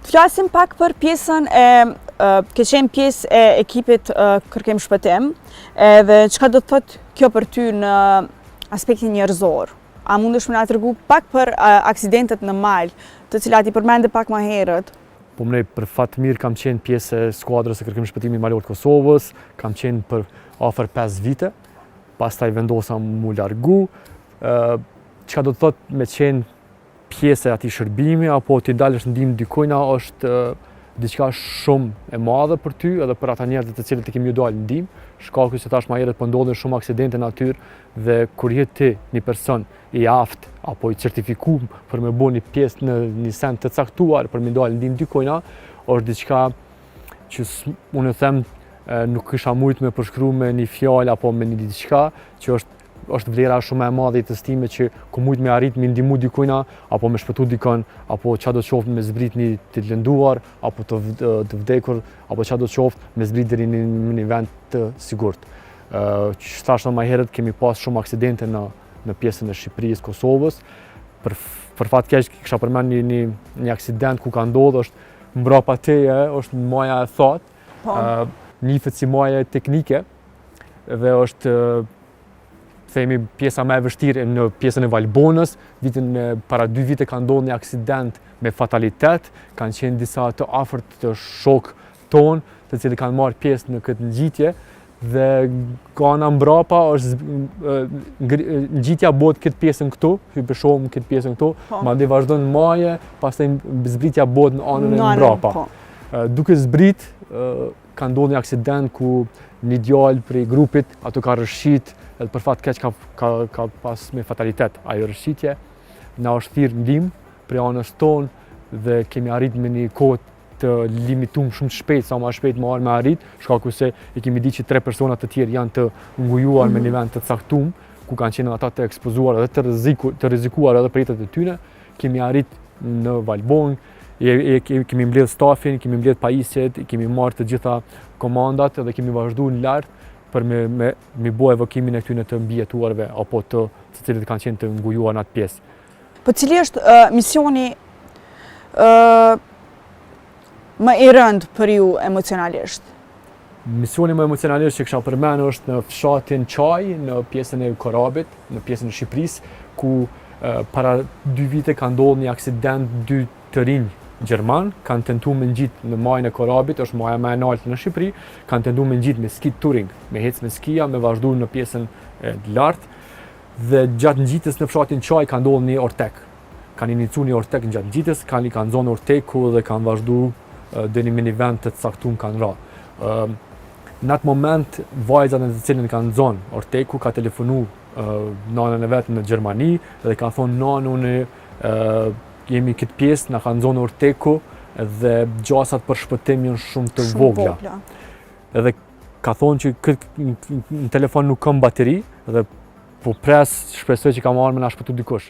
Flasim pak për pjesën ke qenë pjesë e ekipit kërkim shpëtim, dhe çka do të thotë kjo për ty në aspektin njerëzor? A mundesh më na tregu pak për aksidentet në mal, të cilat I përmende pak më herët? Po më për fat mirë kam qenë pjesë e skuadrës së kërkim shpëtimit malor të Kosovës, kam qenë për afër 5 vite, pastaj vendosa mu largu. Çka do të thotë me qenë pjesë e atij shërbimi apo ti dalësh ndihmë dikujt është diçka shumë e madhe për ty edhe për ata njerëz të cilët I kemi dalë ndihmë. Shkaku që thash më herët po ndodhin shumë aksidente natyrë dhe kur je ti një person I aftë apo I certifikuar për me bëni pjesë në një send të caktuar për me dalë ndihmë dikujt është diçka që unë them nuk kisha mujt me përshkruar me një fjalë apo me një diçka që është vlera shumë e madhe I të stime që ku mujt me arrit me ndihmu dikujt apo me shpëtu dikon apo çfarë do të qoftë me zbrit një të lënduar apo të vdekur apo çfarë do të qoftë me zbrit deri në një vend të sigurt. Që thashë më herët kemi pas shumë aksidente në pjesën e Shqipërisë, Kosovës. Për fat keq kisha përmend një aksident ku ka ndodhur është mbrapa teje, është maja e thatë. Nifet si maja teknike dhe është themi pjesa më e vështirë në pjesën e Valbonës. Para 2 vite ka ndodhur një aksident me fatalitet, kanë qenë disa të afërt të shok ton, të cilët kanë marrë pjesë në këtë ngjitje dhe ka ana mbrapa është ngjitja bëhet këtë pjesën këtu, hyj shohim këtë pjesën këtu, madje vazhdon maje, pastaj zbritja bëhet në anën e mbrapa. Duke zbrit ka ndodhur një aksident ku një djalë prej grupit ato ka rrshit edhe për fat keq ka pas me fatalitet ajo rrshitje. Na është thirrë ndihmë prej anës tonë dhe kemi arrit me një kohë të limituar shumë shpejt, sa më shpejt më me arrit, shkaku se I kemi ditë që 3 persona të tjerë janë të ngujuar me një vend të caktuar, ku kanë qenë ata të ekspozuar edhe të rrezikuar edhe për jetën e tyre. Kemi arrit në Valbonë, kemi mbledh stafin, kemi mbledh pajisjet, kemi marrë të gjitha komandat dhe kemi vazhduar në lart për me bëu evakuimin e këtyre të mbijetuarve apo të cilët kanë qenë të ngujuar në atë pjesë. Po cili është misioni më I rëndë për ju emocionalisht? Misioni më emocionalisht që kisha përmendur është në fshatin Çaj, në pjesën e Korabit, në pjesën e Shqipërisë, ku para 2 vite ka ndodhur një aksident 2 të rinj Gjerman, kanë tentuar me ngjit në majën e Korabit, është maja më e lartë në Shqipëri, kanë tentuar me ngjit me ski touring, me ecë me skia, me vazhduar në pjesën e lartë dhe gjatë ngjitjes në fshatin Çaj ka ndodhur një ortek. Kanë iniciuar një ortek gjatë ngjitjes, kanë nxonë orteku dhe kanë vazhduar deri në një vend të caktuar kanë rënë. Në atë moment vajza në të cilën kanë nxonë orteku ka telefonuar nanën e vet në Gjermani dhe ka thonë nanë unë jemi këtë pjesë, na ka nxonë orteku dhe gjasat për shpëtim janë shumë të vogla. Edhe ka thonë që në telefon nuk kam bateri dhe po pres, shpresoj që ka marrë me na shpëtu dikush.